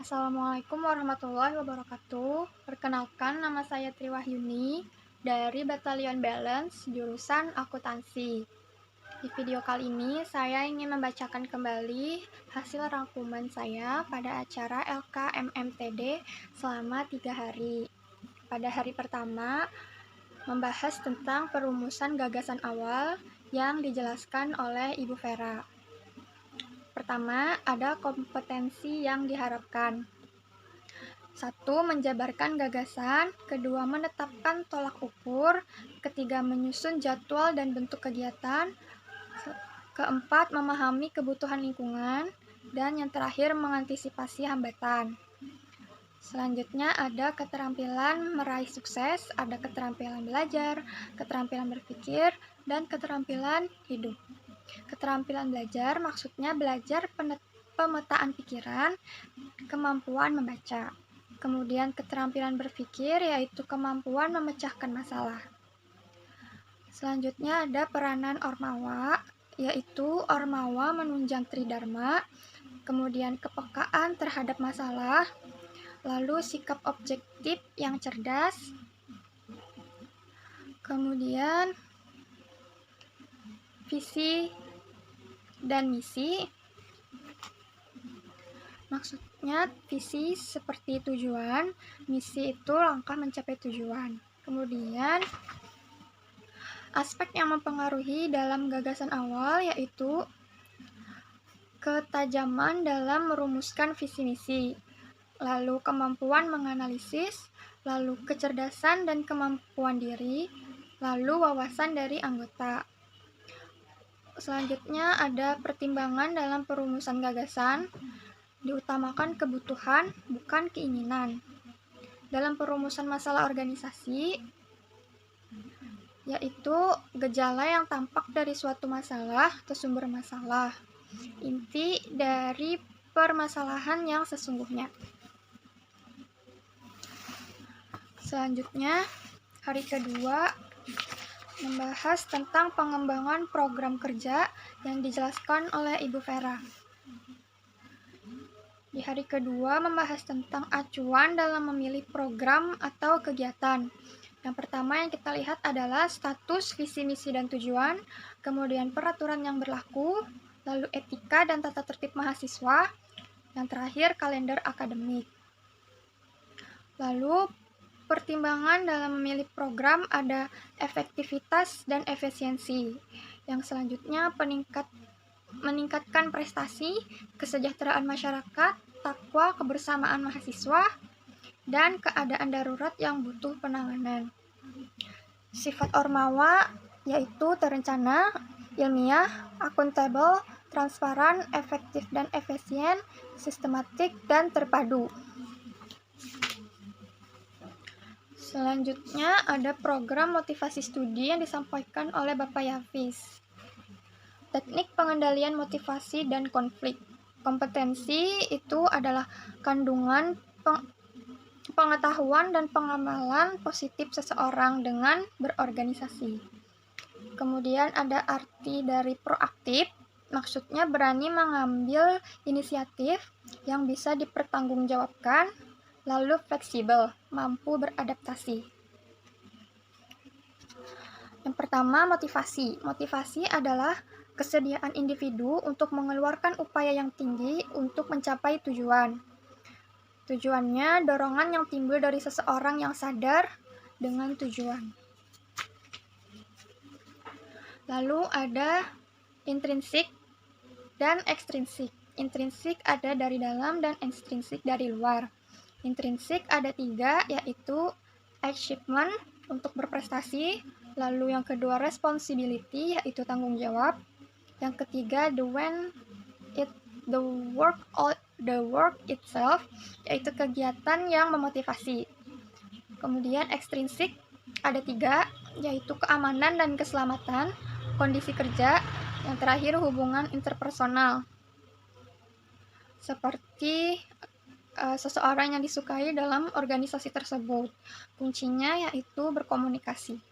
Assalamualaikum warahmatullahi wabarakatuh. Perkenalkan, nama saya Triwahyuni dari Batalion Balance, jurusan Akuntansi. Di video kali ini, saya ingin membacakan kembali hasil rangkuman saya pada acara LKMMTD selama 3 hari. Pada hari pertama, membahas tentang perumusan gagasan awal yang dijelaskan oleh Ibu Vera. Pertama, ada kompetensi yang diharapkan. 1. Menjabarkan gagasan. 2. Menetapkan tolak ukur. 3. Menyusun jadwal dan bentuk kegiatan. 4. Memahami kebutuhan lingkungan. Dan yang terakhir, mengantisipasi hambatan. Selanjutnya ada keterampilan meraih sukses, ada keterampilan belajar, keterampilan berpikir, dan keterampilan hidup. Keterampilan belajar maksudnya belajar pemetaan pikiran, kemampuan membaca. Kemudian keterampilan berpikir yaitu kemampuan memecahkan masalah. Selanjutnya ada peranan Ormawa, yaitu Ormawa menunjang Tridharma, kemudian kepekaan terhadap masalah, lalu sikap objektif yang cerdas, kemudian visi dan misi. Maksudnya visi seperti tujuan, misi itu langkah mencapai tujuan. Kemudian aspek yang mempengaruhi dalam gagasan awal yaitu ketajaman dalam merumuskan visi misi, lalu kemampuan menganalisis, lalu kecerdasan dan kemampuan diri, lalu wawasan dari anggota. Selanjutnya ada pertimbangan dalam perumusan gagasan. Diutamakan kebutuhan, bukan keinginan. Dalam perumusan masalah organisasi, yaitu gejala yang tampak dari suatu masalah atau sumber masalah, inti dari permasalahan yang sesungguhnya. Selanjutnya, hari kedua membahas tentang pengembangan program kerja yang dijelaskan oleh Ibu Vera. Di hari kedua membahas tentang acuan dalam memilih program atau kegiatan. Yang pertama yang kita lihat adalah status, visi, misi, dan tujuan, kemudian peraturan yang berlaku, lalu etika dan tata tertib mahasiswa, yang terakhir kalender akademik. Lalu pertimbangan dalam memilih program ada efektivitas dan efisiensi. Yang selanjutnya meningkatkan prestasi, kesejahteraan masyarakat, takwa kebersamaan mahasiswa, dan keadaan darurat yang butuh penanganan. Sifat Ormawa yaitu terencana, ilmiah, akuntabel, transparan, efektif dan efisien, sistematik, dan terpadu. Selanjutnya ada program motivasi studi yang disampaikan oleh Bapak Yafis. Teknik pengendalian motivasi dan konflik. Kompetensi itu adalah kandungan pengetahuan dan pengamalan positif seseorang dengan berorganisasi. Kemudian ada arti dari proaktif, maksudnya berani mengambil inisiatif yang bisa dipertanggungjawabkan, lalu fleksibel, mampu beradaptasi. Yang pertama, motivasi. Motivasi adalah kesediaan individu untuk mengeluarkan upaya yang tinggi untuk mencapai tujuan. Tujuannya dorongan yang timbul dari seseorang yang sadar dengan tujuan. Lalu ada intrinsik dan ekstrinsik. Intrinsik ada dari dalam dan ekstrinsik dari luar. Intrinsik ada 3, yaitu achievement untuk berprestasi, lalu yang kedua responsibility yaitu tanggung jawab, yang ketiga the work itself yaitu kegiatan yang memotivasi. Kemudian ekstrinsik ada 3, yaitu keamanan dan keselamatan, kondisi kerja, yang terakhir hubungan interpersonal seperti seseorang yang disukai dalam organisasi tersebut. Kuncinya yaitu berkomunikasi.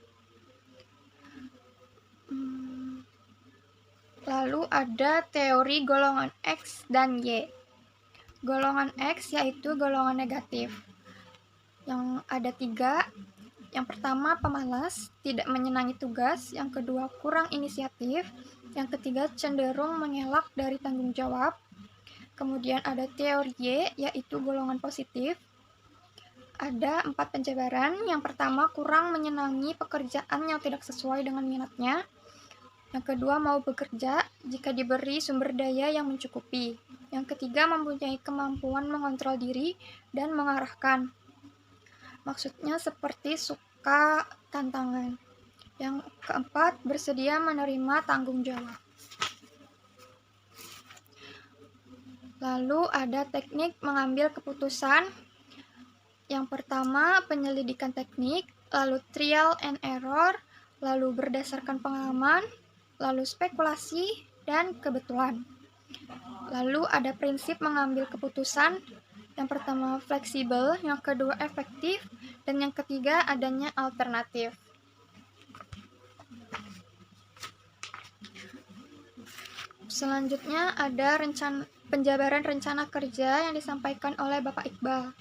Lalu ada teori golongan X dan Y. Golongan X yaitu golongan negatif. Yang ada 3. Yang pertama pemalas, tidak menyenangi tugas. Yang kedua kurang inisiatif. Yang ketiga cenderung mengelak dari tanggung jawab. Kemudian ada teori Y, yaitu golongan positif. Ada 4 penjabaran. Yang pertama kurang menyenangi pekerjaan yang tidak sesuai dengan minatnya. Yang kedua, mau bekerja jika diberi sumber daya yang mencukupi. Yang ketiga, mempunyai kemampuan mengontrol diri dan mengarahkan. Maksudnya seperti suka tantangan. Yang keempat, bersedia menerima tanggung jawab. Lalu ada teknik mengambil keputusan. Yang pertama, penyelidikan teknik, lalu trial and error, lalu berdasarkan pengalaman, lalu spekulasi, dan kebetulan. Lalu ada prinsip mengambil keputusan. Yang pertama fleksibel, yang kedua efektif, dan yang ketiga adanya alternatif. Selanjutnya ada penjabaran rencana kerja yang disampaikan oleh Bapak Iqbal.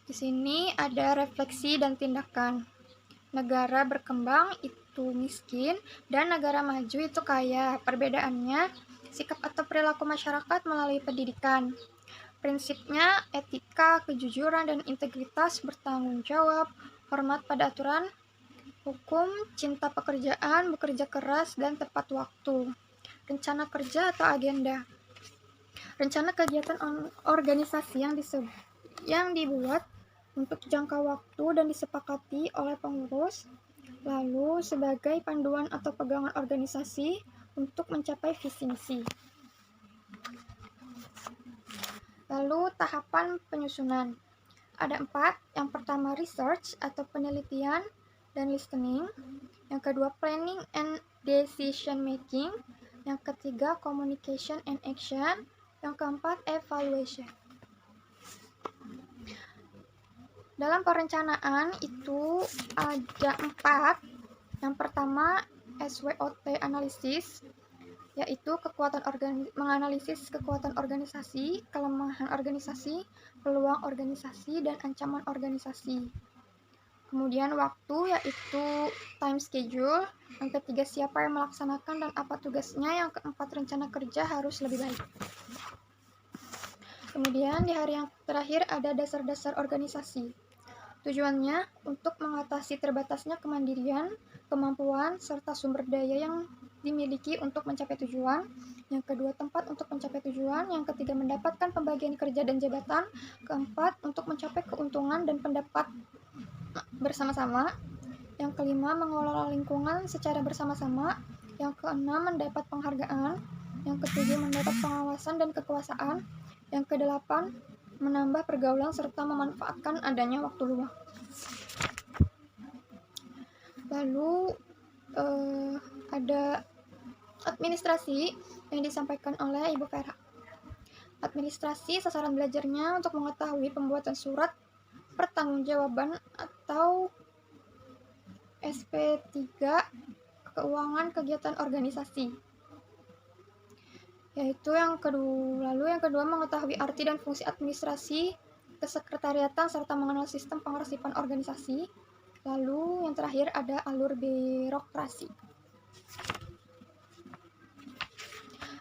Di sini ada refleksi dan tindakan. Negara berkembang itu miskin dan negara maju itu kaya. Perbedaannya sikap atau perilaku masyarakat melalui pendidikan. Prinsipnya etika, kejujuran dan integritas, bertanggung jawab, hormat pada aturan hukum, cinta pekerjaan, bekerja keras dan tepat waktu. Rencana kerja atau agenda. Rencana kegiatan organisasi yang dibuat untuk jangka waktu dan disepakati oleh pengurus, lalu sebagai panduan atau pegangan organisasi untuk mencapai visi misi. Lalu tahapan penyusunan. Ada 4. Yang pertama research atau penelitian dan listening. Yang kedua planning and decision making. Yang ketiga communication and action. Yang keempat evaluation. Dalam perencanaan itu ada 4. Yang pertama SWOT analisis, yaitu menganalisis kekuatan organisasi, kelemahan organisasi, peluang organisasi, dan ancaman organisasi. Kemudian waktu, yaitu time schedule. Yang ketiga siapa yang melaksanakan dan apa tugasnya. Yang keempat rencana kerja harus lebih baik. Kemudian di hari yang terakhir ada dasar-dasar organisasi. Tujuannya untuk mengatasi terbatasnya kemandirian, kemampuan, serta sumber daya yang dimiliki untuk mencapai tujuan. Yang kedua, tempat untuk mencapai tujuan. Yang ketiga, mendapatkan pembagian kerja dan jabatan. Keempat, untuk mencapai keuntungan dan pendapat bersama-sama. Yang kelima, mengelola lingkungan secara bersama-sama. Yang keenam, mendapat penghargaan. Yang ketujuh, mendapat pengawasan dan kekuasaan. Yang kedelapan, menambah pergaulan serta memanfaatkan adanya waktu luang. Lalu ada administrasi yang disampaikan oleh Ibu Vera. Administrasi sasaran belajarnya untuk mengetahui pembuatan surat pertanggungjawaban atau SP3 keuangan kegiatan organisasi. Yaitu yang kedua mengetahui arti dan fungsi administrasi, kesekretariatan serta mengenal sistem pengarsipan organisasi. Lalu yang terakhir ada alur birokrasi.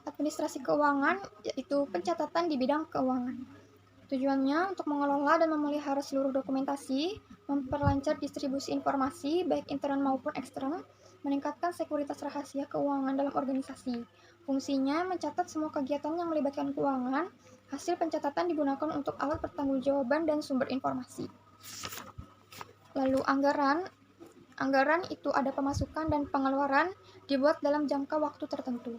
Administrasi keuangan yaitu pencatatan di bidang keuangan. Tujuannya untuk mengelola dan memelihara seluruh dokumentasi, memperlancar distribusi informasi baik intern maupun eksternal, meningkatkan sekuritas rahasia keuangan dalam organisasi. Fungsinya mencatat semua kegiatan yang melibatkan keuangan. Hasil pencatatan digunakan untuk alat pertanggungjawaban dan sumber informasi. Lalu anggaran. Anggaran itu ada pemasukan dan pengeluaran dibuat dalam jangka waktu tertentu.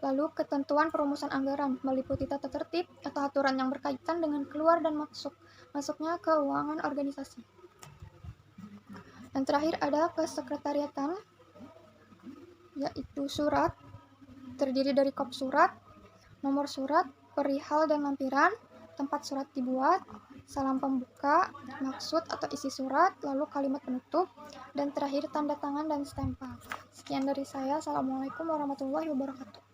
Lalu ketentuan perumusan anggaran meliputi tata tertib atau aturan yang berkaitan dengan keluar dan masuknya keuangan organisasi. Yang terakhir ada kesekretariatan, yaitu surat, terdiri dari kop surat, nomor surat, perihal dan lampiran, tempat surat dibuat, salam pembuka, maksud atau isi surat, lalu kalimat penutup, dan terakhir tanda tangan dan stempel. Sekian dari saya. Assalamualaikum warahmatullahi wabarakatuh.